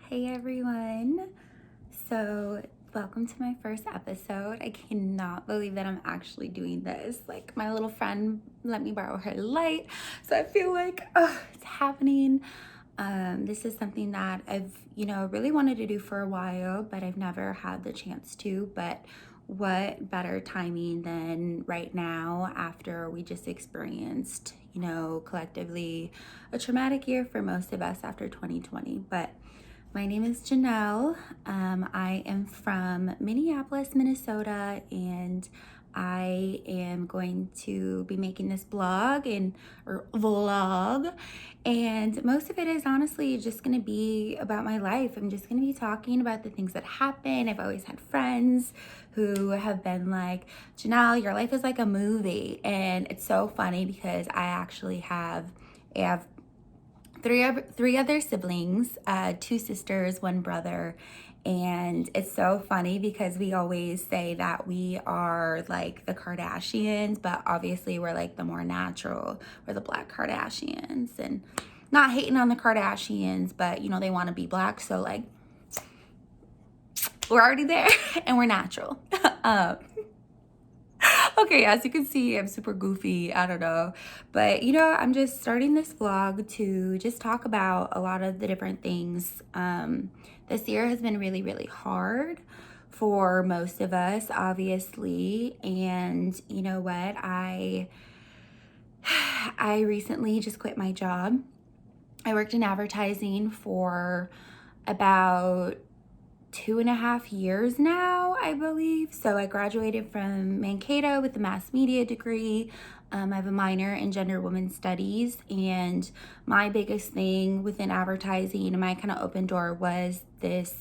Hey everyone. So, welcome to my first episode. I cannot believe that I'm actually doing this. Like, my little friend let me borrow her light. So, I feel like, it's happening. This is something that I've, really wanted to do for a while, but I've never had the chance to. But what better timing than right now after we just experienced, collectively a traumatic year for most of us after 2020. But my name is Janelle. I am from Minneapolis, Minnesota, and I am going to be making this blog or vlog. And most of it is honestly just going to be about my life. I'm just going to be talking about the things that happen. I've always had friends who have been like, Janelle, your life is like a movie. And it's so funny because I have three other siblings, two sisters, one brother. And it's so funny because we always say that we are like the Kardashians, but obviously we're like the more natural. We're the Black Kardashians. And not hating on the Kardashians, but they want to be black. So like, we're already there and we're natural. Okay, as you can see, I'm super goofy. I don't know. But, I'm just starting this vlog to just talk about a lot of the different things. This year has been really, really hard for most of us, obviously. And you know what? I recently just quit my job. I worked in advertising for about 2.5 years now, I believe. So I graduated from Mankato with a mass media degree. I have a minor in gender women studies, and my biggest thing within advertising and my kind of open door was just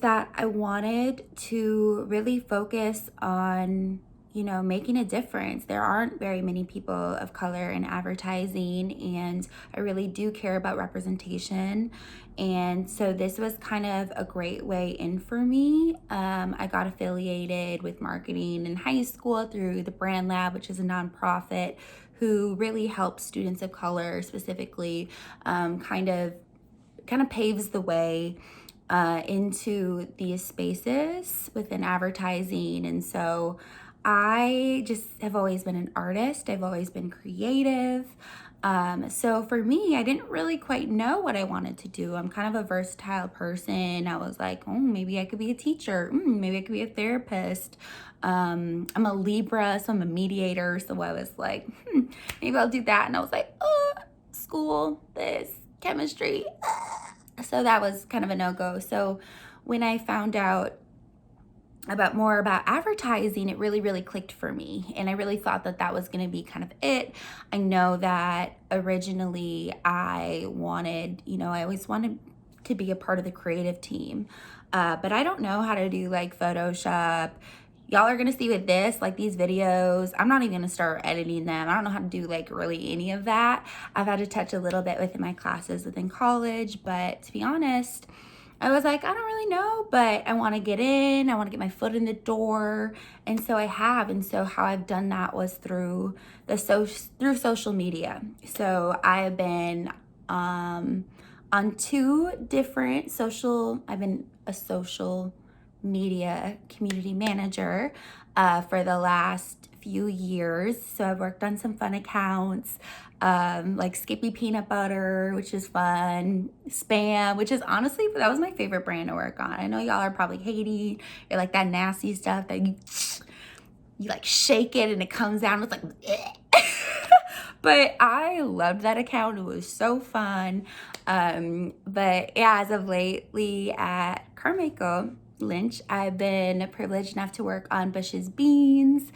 that I wanted to really focus on making a difference. There aren't very many people of color in advertising, and I really do care about representation. And so this was kind of a great way in for me. I got affiliated with marketing in high school through the Brand Lab, which is a nonprofit who really helps students of color specifically, kind of paves the way into these spaces within advertising. And so I just have always been an artist. I've always been creative. So for me, I didn't really quite know what I wanted to do. I'm kind of a versatile person. I was like, oh, maybe I could be a teacher. Maybe I could be a therapist. I'm a Libra, so I'm a mediator. So I was like, maybe I'll do that. And I was like, school, this, chemistry. So that was kind of a no-go. So when I found out more about advertising, it really, really clicked for me. And I really thought that that was going to be kind of it. I know that originally I always wanted to be a part of the creative team. But I don't know how to do like Photoshop. Y'all are going to see with this, like these videos, I'm not even going to start editing them. I don't know how to do like really any of that. I've had to touch a little bit within my classes within college, but to be honest, I was like, I don't really know, but I want to get in. I want to get my foot in the door. And so I have. And so how I've done that was through social media. So I have been on two different I've been a social media community manager for the last few years. So I've worked on some fun accounts, like Skippy Peanut Butter, which is fun, Spam, which is honestly, that was my favorite brand to work on. I know y'all are probably hating or like that nasty stuff that you like shake it and it comes out and it's like but I loved that account. It was so fun. But yeah, as of lately at Carmichael Lynch, I've been privileged enough to work on Bush's Beans.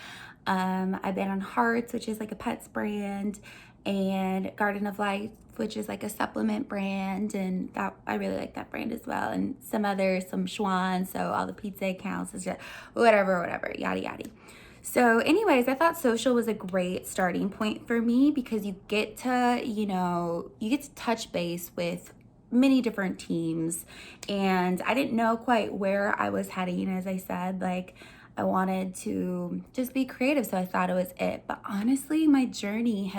I've been on Hearts, which is like a pets brand, and Garden of Life, which is like a supplement brand, and that I really like that brand as well. And some Schwan, so all the pizza accounts is just whatever, yada yada. So anyways, I thought social was a great starting point for me because you get to touch base with many different teams, and I didn't know quite where I was heading. As I said, like I wanted to just be creative, so I thought it was it. But honestly, my journey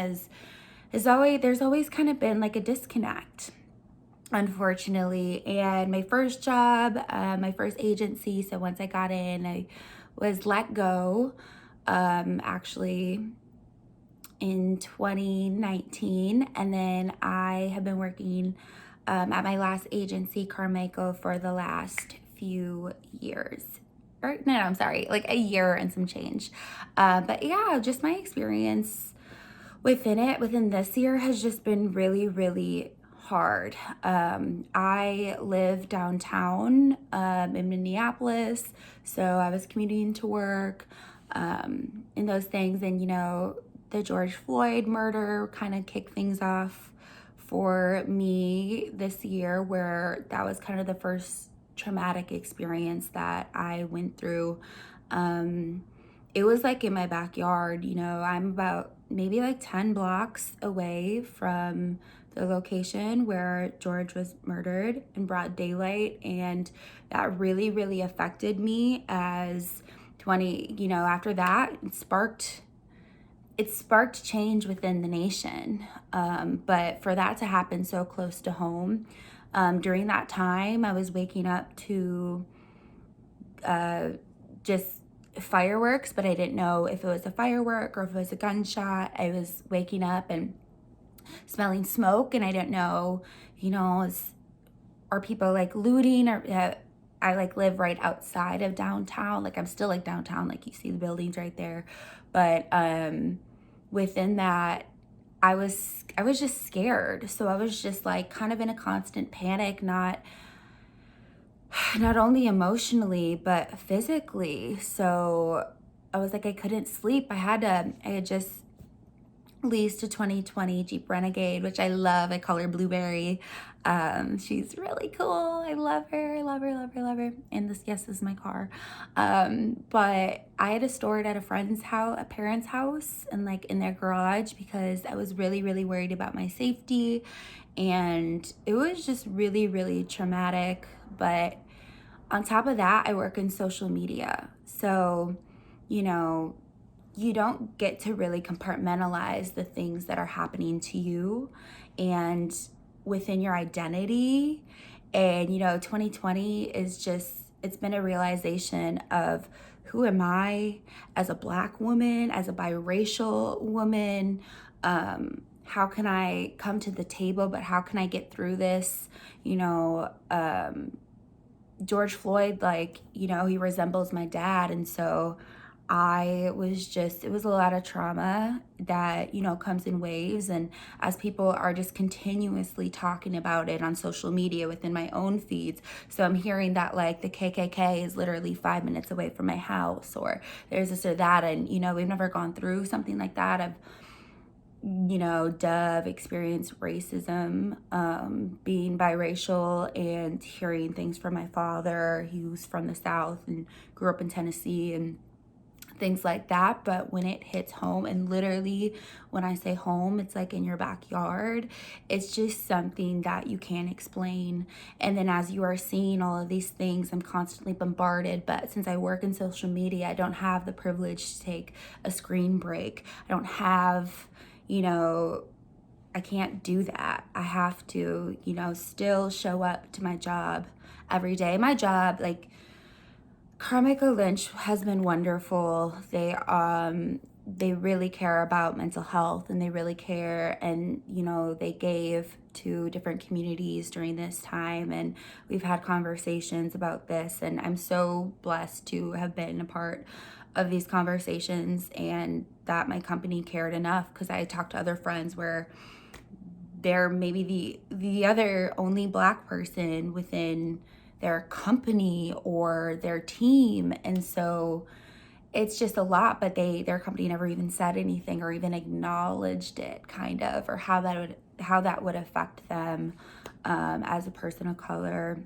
there's always kind of been like a disconnect. unfortunately. And my first job, my first agency, so once I got in, I was let go, actually in 2019. And then I have been working at my last agency, Carmichael, for the last few years. Or no, I'm sorry, like a year and some change. But yeah, just my experience within this year has just been really, really hard. I live downtown in Minneapolis, so I was commuting to work and those things. And, the George Floyd murder kind of kicked things off for me this year, where that was kind of the first traumatic experience that I went through. It was like in my backyard. I'm about maybe like 10 blocks away from the location where George was murdered in broad daylight. And that really, really affected me as after that, it sparked change within the nation. But for that to happen so close to home, during that time, I was waking up to just fireworks, but I didn't know if it was a firework or if it was a gunshot. I was waking up and smelling smoke, and I didn't know, are people like looting, or I like live right outside of downtown. Like I'm still like downtown, like you see the buildings right there. But within that, I was just scared. So I was just like kind of in a constant panic, not only emotionally, but physically. So I was like, I couldn't sleep. I had just leased a 2020 Jeep Renegade, which I love. I call her Blueberry. She's really cool. I love her. I love her, love her, love her. And this is my car. But I had to store it at a friend's house, a parent's house, and like in their garage, because I was really, really worried about my safety. And it was just really, really traumatic. But on top of that, I work in social media. So, you don't get to really compartmentalize the things that are happening to you and within your identity. And, 2020 is it's been a realization of, who am I as a Black woman, as a biracial woman? How can I come to the table, but how can I get through this? George Floyd, he resembles my dad. And so it was a lot of trauma that, comes in waves. And as people are just continuously talking about it on social media within my own feeds. So I'm hearing that like the KKK is literally 5 minutes away from my house, or there's this or that. And, we've never gone through something like that. I've Dove experienced racism, being biracial, and hearing things from my father. He was from the South and grew up in Tennessee and things like that. But when it hits home, and literally when I say home, it's like in your backyard, it's just something that you can't explain. And then as you are seeing all of these things, I'm constantly bombarded. But since I work in social media, I don't have the privilege to take a screen break. I don't have, I can't do that. I have to, still show up to my job every day. My job, like, Carmichael Lynch has been wonderful. They really care about mental health, and they really care, and they gave to different communities during this time, and we've had conversations about this, and I'm so blessed to have been a part of these conversations, and that my company cared enough, because I talked to other friends where they're maybe the other only Black person within their company or their team. And so it's just a lot, but their company never even said anything or even acknowledged it, kind of, or how that would affect them as a person of color.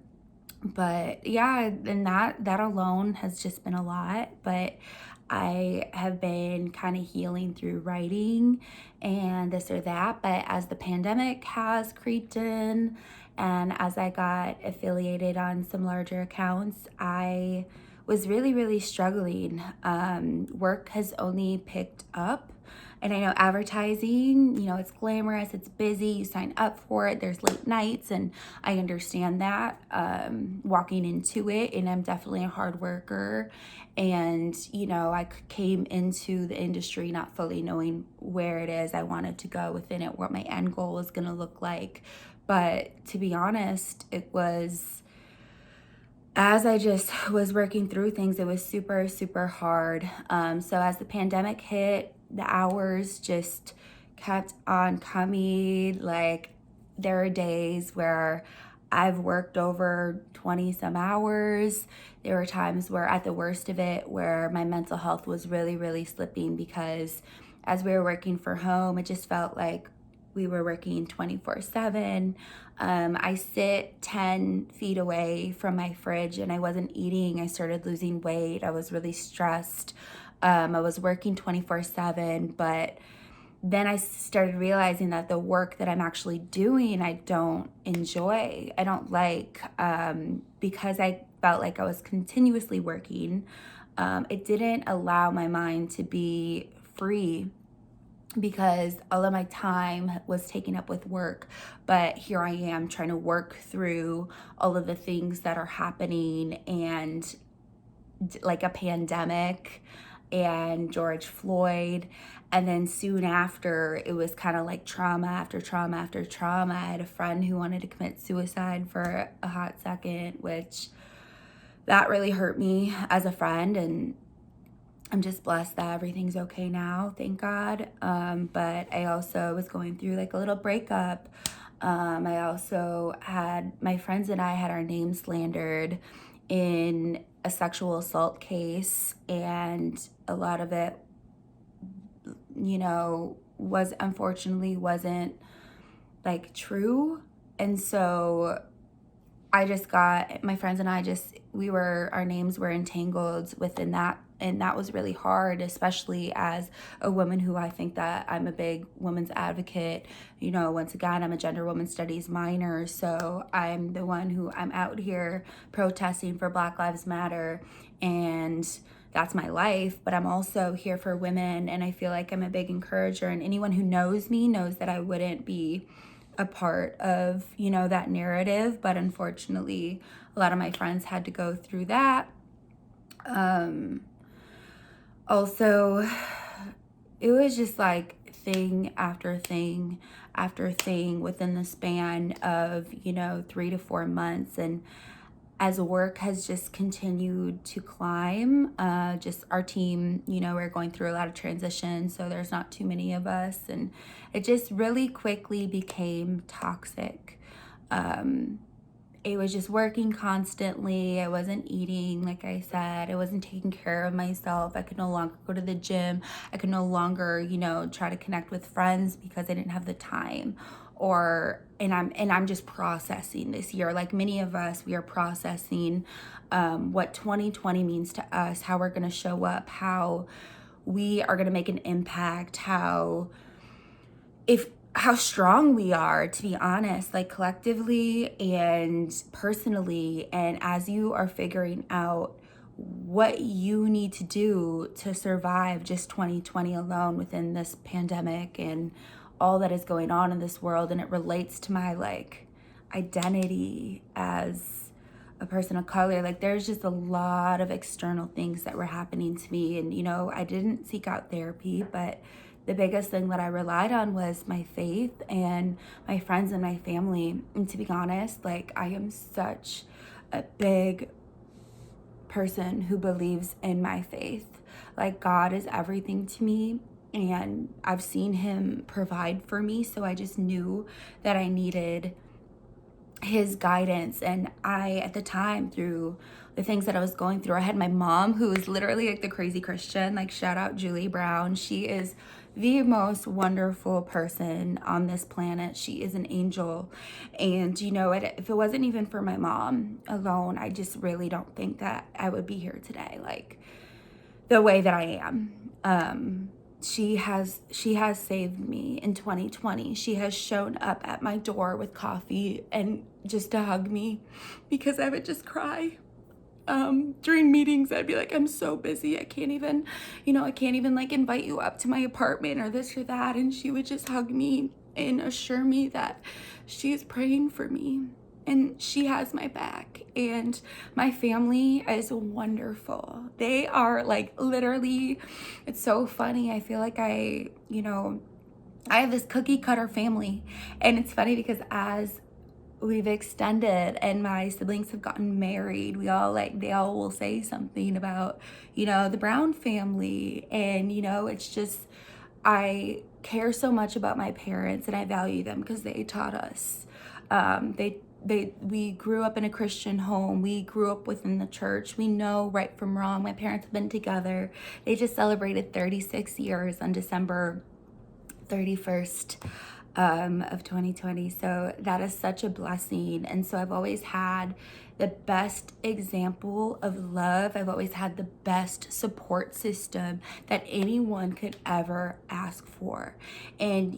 But yeah, and that alone has just been a lot. But I have been kind of healing through writing and this or that. But as the pandemic has creeped in, and as I got affiliated on some larger accounts, I was really, really struggling. Work has only picked up And I know advertising, it's glamorous, it's busy, you sign up for it, there's late nights, and I understand that walking into it. And I'm definitely a hard worker. And, I came into the industry not fully knowing where it is I wanted to go within it, what my end goal was going to look like. But to be honest, it was, as I just was working through things, it was super, super hard. So as the pandemic hit, the hours just kept on coming. Like, there are days where I've worked over 20 some hours. There were times where, at the worst of it, where my mental health was really, really slipping, because as we were working from home, it just felt like we were working 24/7. I sit 10 feet away from my fridge and I wasn't eating. I started losing weight. I was really stressed. I was working 24/7, but then I started realizing that the work that I'm actually doing, I don't enjoy. I don't like, because I felt like I was continuously working. It didn't allow my mind to be free, because all of my time was taken up with work. But here I am trying to work through all of the things that are happening, and like a pandemic and George Floyd. And then soon after, it was kind of like trauma after trauma after trauma. I had a friend who wanted to commit suicide for a hot second, which that really hurt me as a friend. And I'm just blessed that everything's okay now, thank God. But I also was going through like a little breakup. I also had, my friends and I had our names slandered in a sexual assault case, and a lot of it, was unfortunately wasn't like true. And so I just got, my friends and I our names were entangled within that. And that was really hard, especially as a woman who, I think that I'm a big women's advocate. Once again, I'm a gender women's studies minor. So I'm the one I'm out here protesting for Black Lives Matter. And that's my life. But I'm also here for women. And I feel like I'm a big encourager. And anyone who knows me knows that I wouldn't be a part of, that narrative. But unfortunately, a lot of my friends had to go through that. Also, it was just like thing after thing after thing within the span of, 3 to 4 months. And as work has just continued to climb, just our team, we're going through a lot of transition, so there's not too many of us, and it just really quickly became toxic. It was just working constantly. I wasn't eating, like I said. I wasn't taking care of myself. I could no longer go to the gym. I could no longer, try to connect with friends because I didn't have the time. I'm just processing this year. Like many of us, we are processing what 2020 means to us, how we're going to show up, how we are going to make an impact, how strong we are, to be honest, like collectively and personally. And as you are figuring out what you need to do to survive just 2020 alone within this pandemic and all that is going on in this world, and it relates to my like identity as a person of color, like there's just a lot of external things that were happening to me. And I didn't seek out therapy, but the biggest thing that I relied on was my faith and my friends and my family. And to be honest, like I am such a big person who believes in my faith. Like God is everything to me, and I've seen him provide for me. So I just knew that I needed his guidance. And I, at the time, through the things that I was going through, I had my mom, who is literally like the crazy Christian, like shout out Julie Brown. She is the most wonderful person on this planet. She is an angel. And if it wasn't even for my mom alone, I just really don't think that I would be here today, like the way that I am. She has saved me in 2020. She has shown up at my door with coffee and just to hug me, because I would just cry. During meetings, I'd be like, I'm so busy. I can't even, I can't even like invite you up to my apartment or this or that. And she would just hug me and assure me that she is praying for me and she has my back. And my family is wonderful. They are like literally, it's so funny. I feel like I have this cookie cutter family. And it's funny because as we've extended and my siblings have gotten married, they all will say something about, the Brown family. And, it's just, I care so much about my parents and I value them because they taught us. We grew up in a Christian home. We grew up within the church. We know right from wrong. My parents have been together. They just celebrated 36 years on December 31st of 2020. So that is such a blessing. And so I've always had the best example of love. I've always had the best support system that anyone could ever ask for. And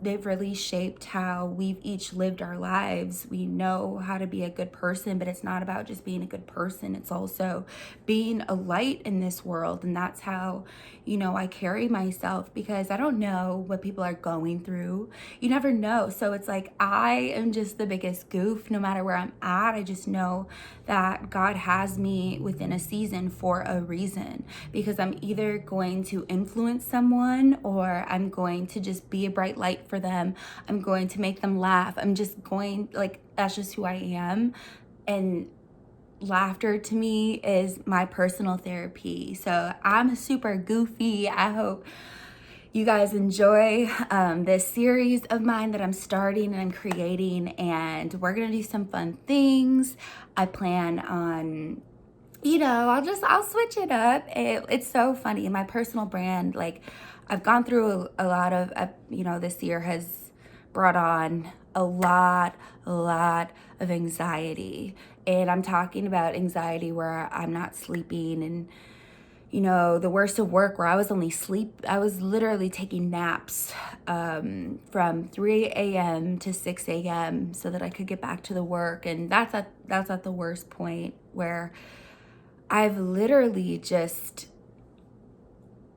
they've really shaped how we've each lived our lives. We know how to be a good person, but it's not about just being a good person. It's also being a light in this world. And that's how, I carry myself, because I don't know what people are going through. You never know. So it's like, I am just the biggest goof no matter where I'm at. I just know that God has me within a season for a reason, because I'm either going to influence someone or I'm going to just be a bright light for them. I'm going to make them laugh. That's just who I am. And laughter to me is my personal therapy. So I'm super goofy. I hope you guys enjoy this series of mine that I'm starting and I'm creating, and we're gonna do some fun things. I plan on, I'll switch it up. It's so funny. In my personal brand, like I've gone through a lot of, this year has brought on a lot of anxiety. And I'm talking about anxiety where I'm not sleeping, and the worst of work where I was literally taking naps from 3 a.m. to 6 a.m. so that I could get back to the work. And that's at the worst point where I've literally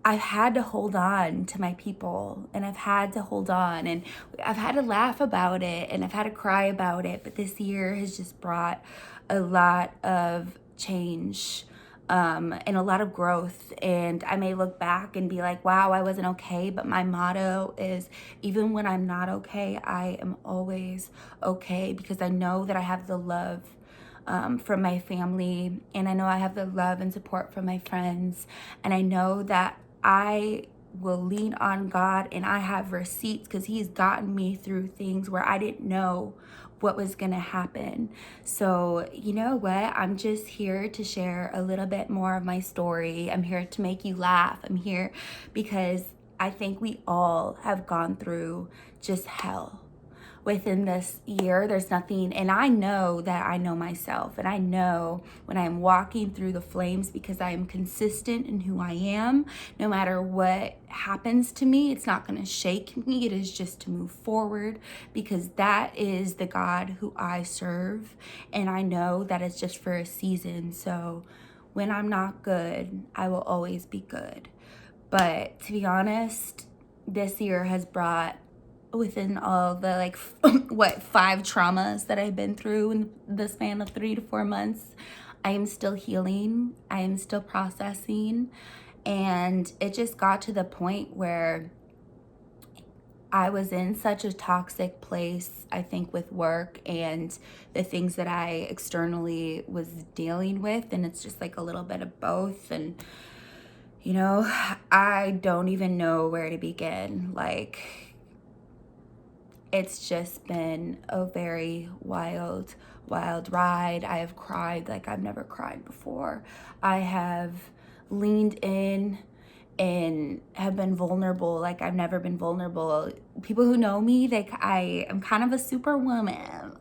I've had to hold on to my people, and I've had to hold on, and I've had to laugh about it, and I've had to cry about it. But this year has just brought a lot of change and a lot of growth. And I may look back and be like, wow, I wasn't okay. But my motto is, even when I'm not okay, I am always okay, because I know that I have the love from my family, and I know I have the love and support from my friends, and I know that I will lean on God, and I have receipts because He's gotten me through things where I didn't know what was gonna happen. So you know what? I'm just here to share a little bit more of my story. I'm here to make you laugh. I'm here because I think we all have gone through just hell within this year. There's nothing, and I know that I know myself, and I know when I'm walking through the flames, because I am consistent in who I am. No matter what happens to me, it's not going to shake me. It is just to move forward, because that is the God who I serve, and I know that it's just for a season. So when I'm not good, I will always be good. But to be honest, this year has brought, within all the 5 traumas that I've been through in the span of 3 to 4 months, I am still healing. I am still processing. And it just got to the point where I was in such a toxic place, I think, with work and the things that I externally was dealing with. And it's just like a little bit of both. And I don't even know where to begin. It's just been a very wild ride. I have cried like I've never cried before. I have leaned in and have been vulnerable like I've never been vulnerable. People who know me, I am kind of a superwoman.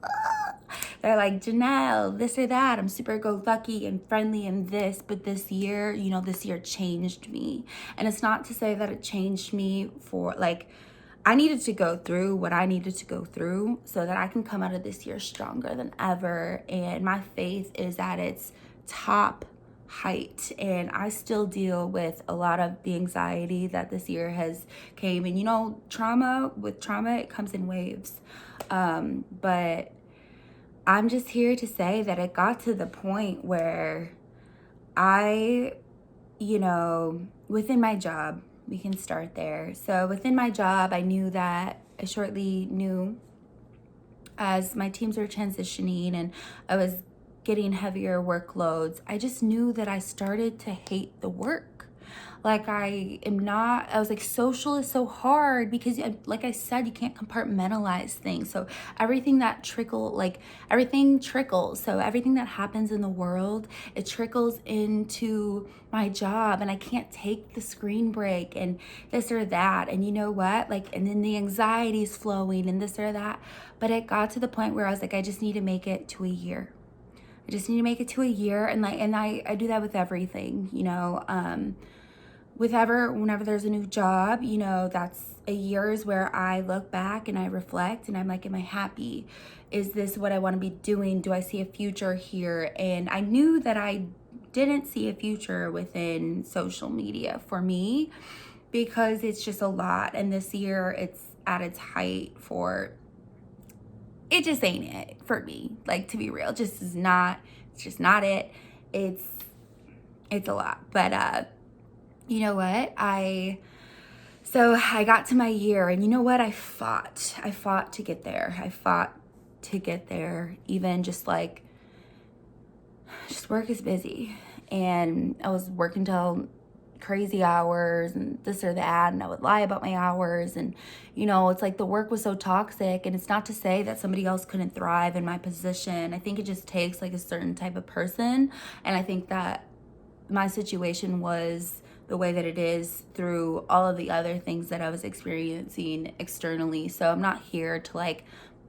They're like, Janelle, this or that. I'm super go-lucky and friendly and this. But this year, this year changed me. And it's not to say that it changed me for I needed to go through what I needed to go through so that I can come out of this year stronger than ever. And my faith is that it's top height, and I still deal with a lot of the anxiety that this year has came. And you know, trauma, it comes in waves. But I'm just here to say that it got to the point where I, within my job, we can start there. So within my job, I shortly knew, as my teams were transitioning and I was getting heavier workloads, I just knew that I started to hate the work. Like, I was like, social is so hard because, like I said, you can't compartmentalize things. So everything trickles. So everything that happens in the world, it trickles into my job, and I can't take the screen break and this or that. And you know what? Like, and then the anxiety is flowing and this or that. But it got to the point where I was like, I just need to make it to a year. I just need to make it to a year. And I do that with everything, whenever there's a new job, that's a year is where I look back and I reflect and I'm like, am I happy? Is this what I want to be doing? Do I see a future here? And I knew that I didn't see a future within social media for me because it's just a lot. And this year it's at its height it just ain't it for me. Like, to be real, it's just not it. It's a lot. But you know what? So I got to my year, and you know what? I fought to get there. Even just work is busy. And I was working till crazy hours and this or that, and I would lie about my hours. And it's like the work was so toxic. And it's not to say that somebody else couldn't thrive in my position. I think it just takes like a certain type of person. And I think that my situation was the way that it is through all of the other things that I was experiencing externally. So I'm not here to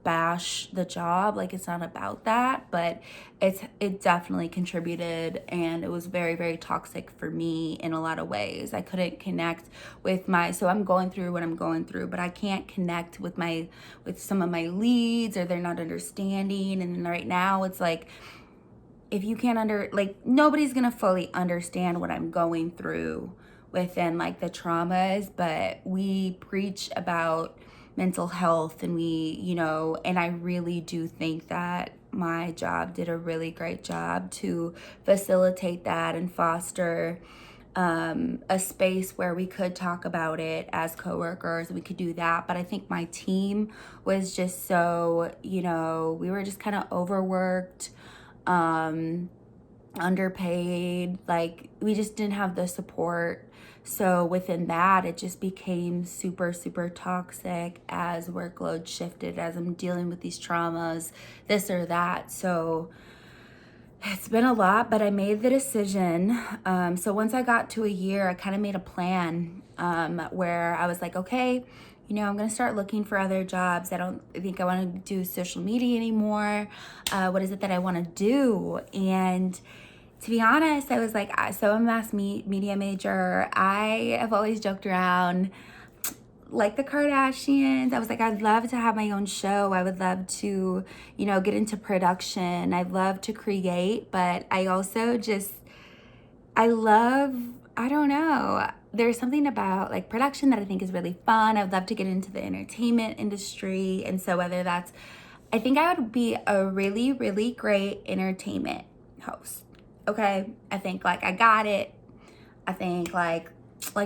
bash the job. It's not about that, but it definitely contributed, and it was very, very toxic for me in a lot of ways. I couldn't connect with so I'm going through what I'm going through, but I can't connect with some of my leads, or they're not understanding. And then right now it's like, if you can't nobody's gonna fully understand what I'm going through within the traumas, but we preach about mental health, and and I really do think that my job did a really great job to facilitate that and foster a space where we could talk about it as coworkers, and we could do that. But I think my team was just so, we were just kind of overworked, underpaid. We just didn't have the support. So within that, it just became super, super toxic as workload shifted, as I'm dealing with these traumas, this or that. So it's been a lot, but I made the decision. So once I got to a year, I kind of made a plan where I was like, okay, I'm going to start looking for other jobs. I don't think I want to do social media anymore. What is it that I want to do? And to be honest, I was like, so I'm a mass media major. I have always joked around like the Kardashians. I was like, I'd love to have my own show. I would love to, get into production. I love to create, but I also I don't know. There's something about production that I think is really fun. I'd love to get into the entertainment industry. And so I think I would be a really, really great entertainment host. Okay. I think I got it. I think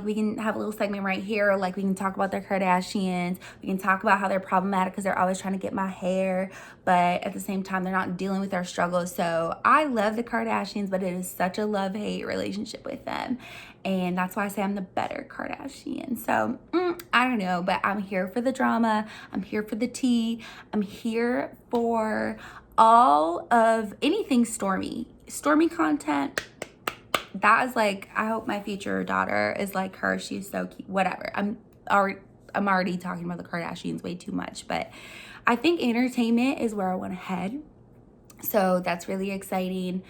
we can have a little segment right here. We can talk about their Kardashians. We can talk about how they're problematic because they're always trying to get my hair, but at the same time, they're not dealing with their struggles. So I love the Kardashians, but it is such a love-hate relationship with them. And that's why I say I'm the better Kardashian. So I don't know, but I'm here for the drama. I'm here for the tea. I'm here for all of anything Stormy content. That is I hope my future daughter is like her. She's so cute. Whatever. I'm already talking about the Kardashians way too much, but I think entertainment is where I want to head. So that's really exciting.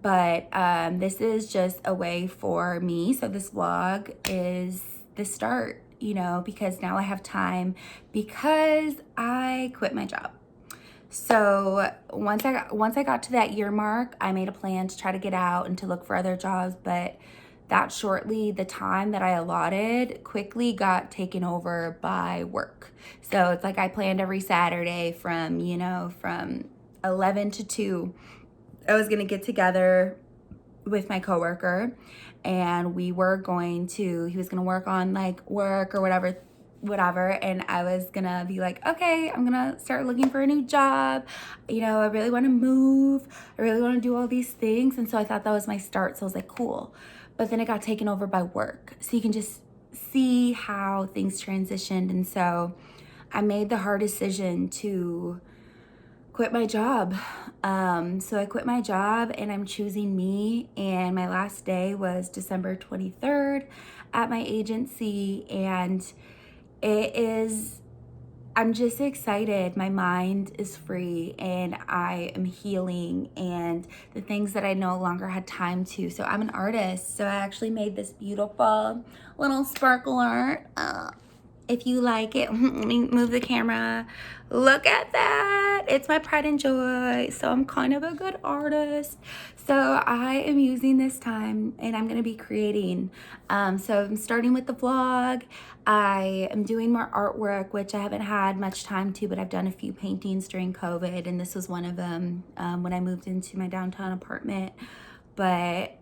But this is just a way for me. So this vlog is the start, because now I have time because I quit my job. So once I got to that year mark, I made a plan to try to get out and to look for other jobs, but the time that I allotted quickly got taken over by work. So it's like I planned every Saturday from 11 to 2. I was going to get together with my coworker, and he was going to work on like work or whatever, and I was gonna be like, okay, I'm gonna start looking for a new job. I really want to move. I really want to do all these things. And so I thought that was my start. So I was like, cool. But then it got taken over by work. So you can just see how things transitioned. And so I made the hard decision to quit my job. So I quit my job, and I'm choosing me. And my last day was December 23rd at my agency. And I'm just excited. My mind is free, and I am healing, and the things that I no longer had time to. So I'm an artist. So I actually made this beautiful little sparkle art. If you like it, let me move the camera. Look at that. It's my pride and joy. So I'm kind of a good artist. So I am using this time, and I'm going to be creating. So I'm starting with the vlog. I am doing more artwork, which I haven't had much time to, but I've done a few paintings during COVID, and this was one of them when I moved into my downtown apartment. But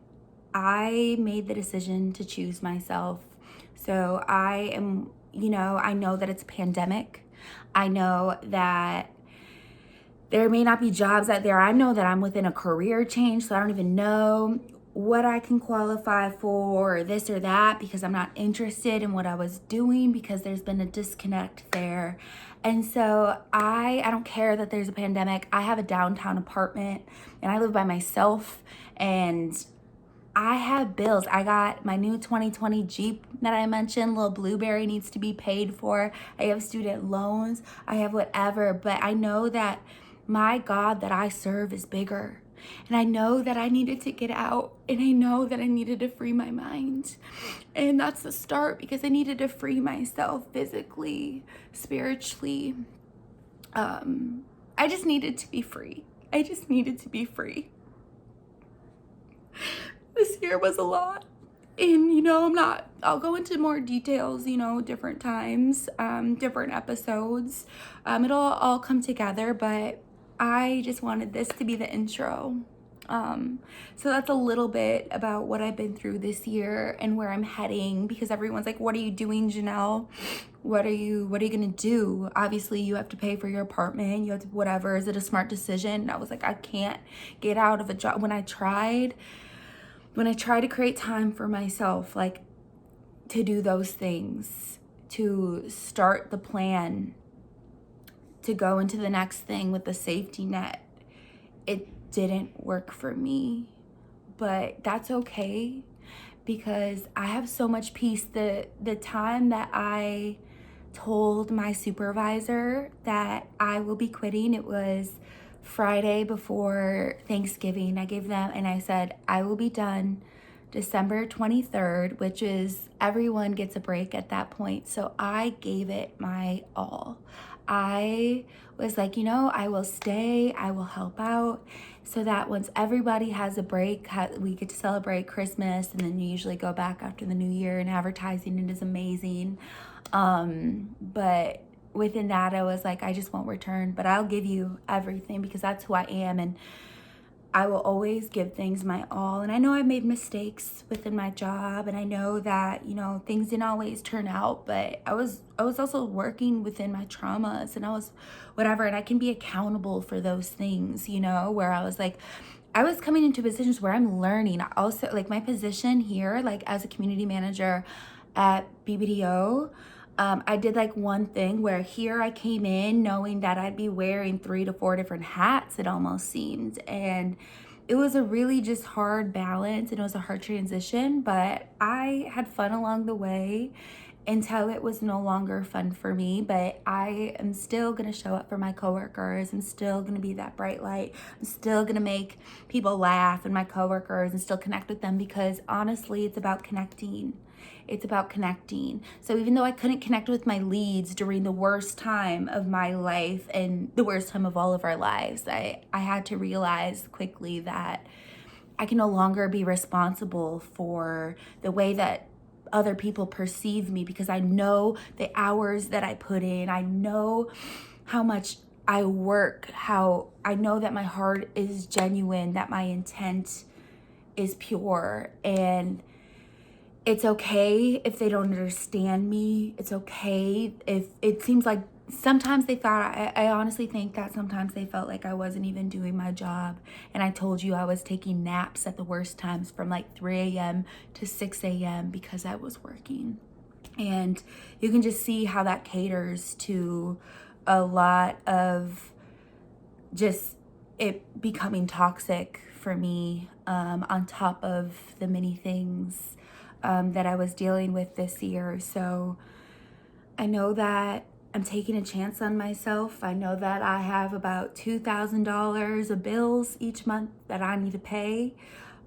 I made the decision to choose myself. So I know that it's a pandemic. I know that there may not be jobs out there. I know that I'm within a career change, so I don't even know what I can qualify for, or this or that, because I'm not interested in what I was doing, because there's been a disconnect there. And so I don't care that there's a pandemic. I have a downtown apartment, and I live by myself, and I have bills. I got my new 2020 Jeep that I mentioned, little Blueberry, needs to be paid for. I have student loans. I have whatever. But I know that my God that I serve is bigger. And I know that I needed to get out. And I know that I needed to free my mind. And that's the start, because I needed to free myself physically, spiritually. I just needed to be free. I just needed to be free. This year was a lot, and I'll go into more details, different times, different episodes. It'll all come together, but I just wanted this to be the intro. So that's a little bit about what I've been through this year and where I'm heading, because everyone's like, what are you doing, Janelle? What are you gonna do? Obviously you have to pay for your apartment, you have to whatever. Is it a smart decision? And I was like, I can't get out of a job. When I tried to create time for myself, like to do those things, to start the plan, to go into the next thing with the safety net, it didn't work for me. But that's okay, because I have so much peace. The time that I told my supervisor that I will be quitting, it was Friday before Thanksgiving. I gave them, and I said, I will be done December 23rd, which is everyone gets a break at that point. So I gave it my all. I was like, I will stay, I will help out, so that once everybody has a break, we get to celebrate Christmas, and then you usually go back after the new year, and advertising, it is amazing. But within that, I was like, I just won't return, but I'll give you everything, because that's who I am, and I will always give things my all. And I know I made mistakes within my job, and I know that, things didn't always turn out, but I was also working within my traumas, and I was whatever, and I can be accountable for those things, where I was like, I was coming into positions where I'm learning. I also, like, my position here, like as a community manager at BBDO, I did like one thing where here I came in knowing that I'd be wearing 3 to 4 different hats, it almost seemed. And it was a really just hard balance, and it was a hard transition, but I had fun along the way until it was no longer fun for me. But I am still gonna show up for my coworkers. I'm still gonna be that bright light. I'm still gonna make people laugh, and my coworkers, and still connect with them, because honestly, it's about connecting. It's about connecting. So even though I couldn't connect with my leads during the worst time of my life and the worst time of all of our lives, I had to realize quickly that I can no longer be responsible for the way that other people perceive me, because I know the hours that I put in. I know how much I work, how I know that my heart is genuine, that my intent is pure. And it's okay if they don't understand me. It's okay if it seems like sometimes they thought, I honestly think that sometimes they felt like I wasn't even doing my job. And I told you I was taking naps at the worst times from like 3 a.m. to 6 a.m. because I was working. And you can just see how that caters to a lot of just it becoming toxic for me, on top of the many things that I was dealing with this year. So I know that I'm taking a chance on myself. I know that I have about $2,000 of bills each month that I need to pay,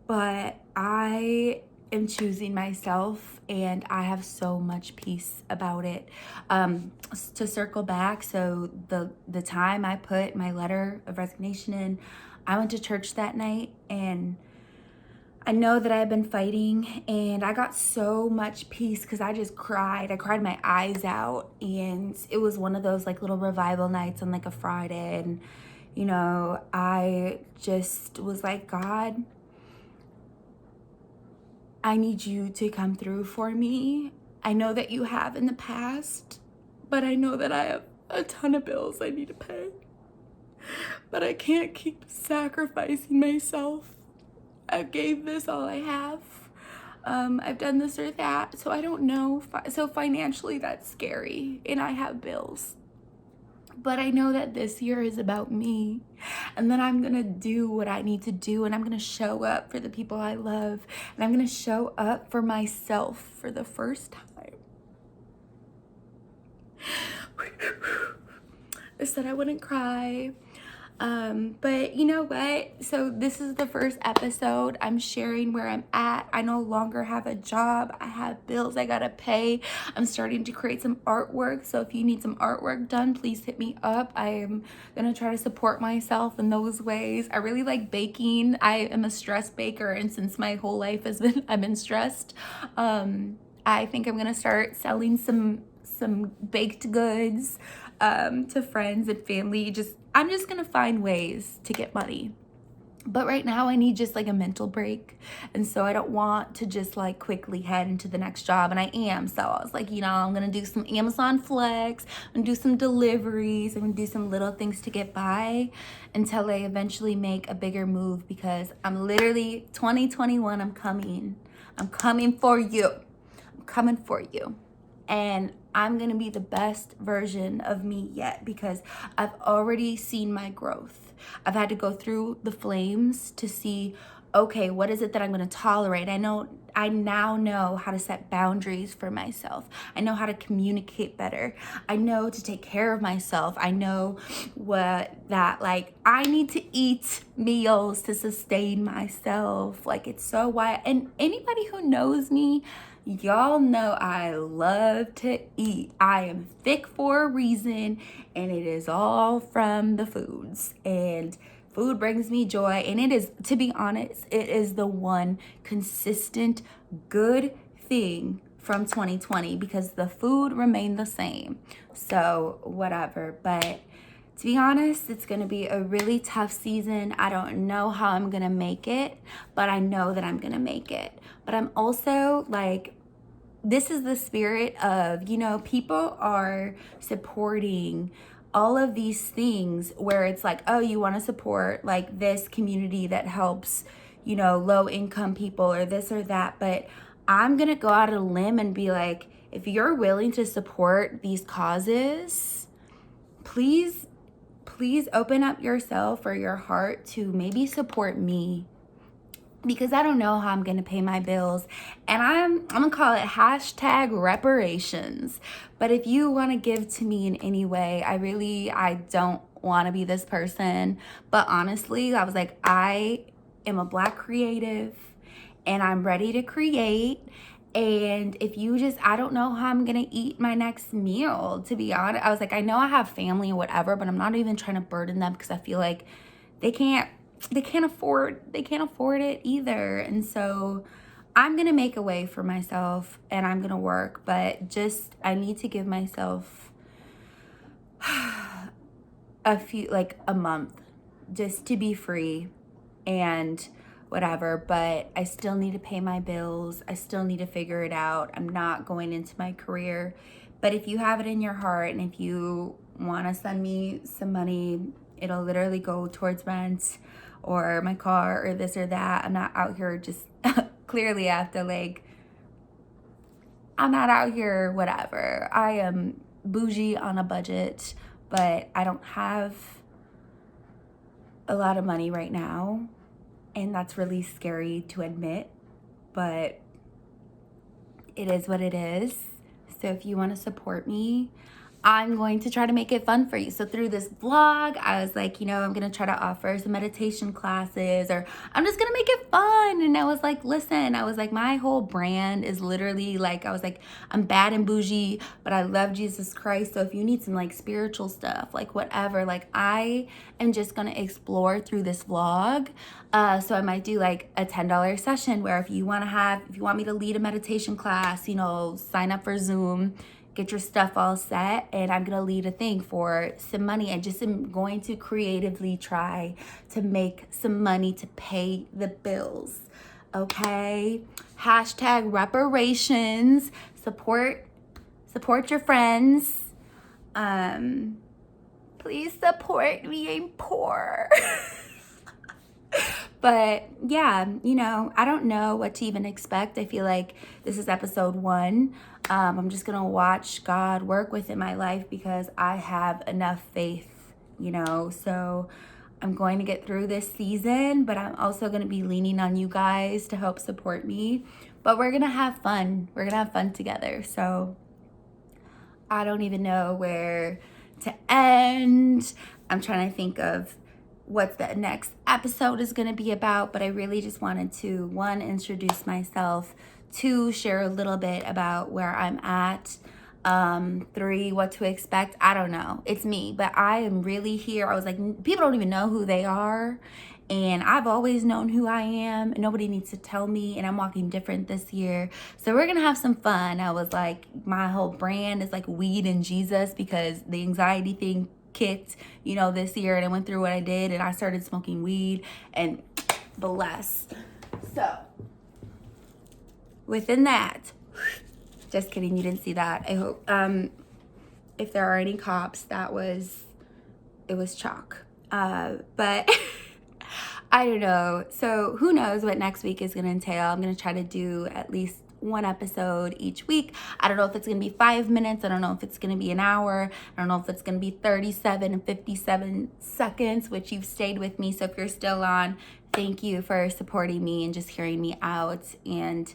but I am choosing myself and I have so much peace about it. To circle back, so the time I put my letter of resignation in, I went to church that night, and I know that I've been fighting, and I got so much peace because I just cried. I cried my eyes out, and it was one of those like little revival nights on like a Friday. And, I just was like, God, I need you to come through for me. I know that you have in the past, but I know that I have a ton of bills I need to pay. But I can't keep sacrificing myself. I gave this all I have. I've done this or that, so I don't know. So financially, that's scary, and I have bills. But I know that this year is about me, and then I'm gonna do what I need to do, and I'm gonna show up for the people I love, and I'm gonna show up for myself for the first time. I said I wouldn't cry. But you know what? So this is the first episode. I'm sharing where I'm at. I no longer have a job. I have bills I gotta pay. I'm starting to create some artwork. So if you need some artwork done, please hit me up. I am gonna try to support myself in those ways. I really like baking. I am a stress baker, and since my whole life I've been stressed, I think I'm gonna start selling some baked goods to friends and family. I'm just gonna find ways to get money. But right now I need just like a mental break. And so I don't want to just like quickly head into the next job. And I am. So I was like, I'm gonna do some Amazon Flex, I'm gonna do some deliveries, I'm gonna do some little things to get by until I eventually make a bigger move, because I'm literally 2021, I'm coming for you. I'm coming for you. And I'm gonna be the best version of me yet, because I've already seen my growth. I've had to go through the flames to see, okay, what is it that I'm gonna tolerate? I now know how to set boundaries for myself. I know how to communicate better. I know to take care of myself. I know I need to eat meals to sustain myself. Like, it's so why, and anybody who knows me, y'all know I love to eat. I am thick for a reason, and it is all from the foods. And food brings me joy, and it is, to be honest, it is the one consistent good thing from 2020, because the food remained the same. So whatever, but to be honest, it's gonna be a really tough season. I don't know how I'm gonna make it, but I know that I'm gonna make it. But I'm also like, this is the spirit of, people are supporting all of these things where it's like, oh, you want to support like this community that helps, low income people or this or that. But I'm going to go out on a limb and be like, if you're willing to support these causes, please open up yourself or your heart to maybe support me, because I don't know how I'm gonna pay my bills, and I'm gonna call it #reparations. But if you want to give to me in any way, I don't want to be this person. But honestly, I was like, I am a Black creative, and I'm ready to create, And if you just, I don't know how I'm going to eat my next meal, to be honest. I was like, I know I have family or whatever, but I'm not even trying to burden them because I feel like they can't afford it either. And so I'm going to make a way for myself and I'm going to work, but just, I need to give myself a month just to be free and whatever, but I still need to pay my bills. I still need to figure it out. I'm not going into my career. But if you have it in your heart and if you want to send me some money, it'll literally go towards rent or my car or this or that. I'm not out here just clearly after I'm not out here whatever. I am bougie on a budget, but I don't have a lot of money right now. And that's really scary to admit, but it is what it is. So if you want to support me, I'm going to try to make it fun for you. So through this vlog, I was like, I'm going to try to offer some meditation classes, or I'm just going to make it fun. And I was like, listen, my whole brand is literally I'm bad and bougie, but I love Jesus Christ. So if you need some spiritual stuff, whatever, I am just going to explore through this vlog. So I might do a $10 session where if you want me to lead a meditation class, sign up for Zoom, get your stuff all set, and I'm gonna lead a thing for some money. I just am going to creatively try to make some money to pay the bills, okay? Hashtag reparations, support your friends. Please support me, I'm poor. But yeah, I don't know what to even expect. I feel like this is episode 1. I'm just going to watch God work within my life because I have enough faith, So I'm going to get through this season, but I'm also going to be leaning on you guys to help support me. But we're going to have fun. We're going to have fun together. So I don't even know where to end. I'm trying to think of what the next episode is going to be about, but I really just wanted to, 1, introduce myself, 2, share a little bit about where I'm at, 3, what to expect. I don't know. It's me, but I am really here. I was like, people don't even know who they are, and I've always known who I am. Nobody needs to tell me, and I'm walking different this year. So we're going to have some fun. I was like, my whole brand is weed and Jesus because the anxiety thing kicked, this year, and I went through what I did, and I started smoking weed, and bless. So, within that, just kidding, you didn't see that. I hope, if there are any cops, it was chalk. But I don't know. So, who knows what next week is going to entail. I'm going to try to do at least 1 episode each week. I don't know if it's going to be 5 minutes. I don't know if it's going to be an hour. I don't know if it's going to be 37 and 57 seconds, which you've stayed with me. So if you're still on, thank you for supporting me and just hearing me out. And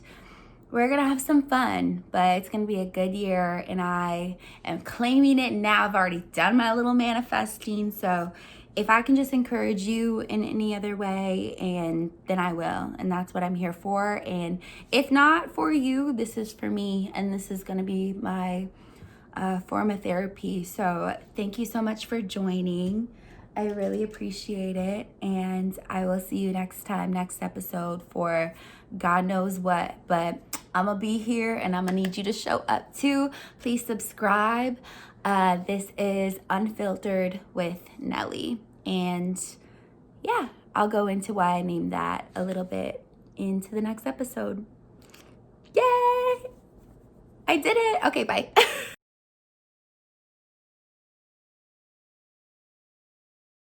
we're going to have some fun, but it's going to be a good year. And I am claiming it now. I've already done my little manifesting. So if I can just encourage you in any other way, and then I will. And that's what I'm here for. And if not for you, this is for me. And this is going to be my form of therapy. So thank you so much for joining. I really appreciate it. And I will see you next episode for God knows what. But I'm going to be here and I'm going to need you to show up too. Please subscribe. This is Unfiltered with Nelly. And yeah, I'll go into why I named that a little bit into the next episode. Yay! I did it. Okay, bye.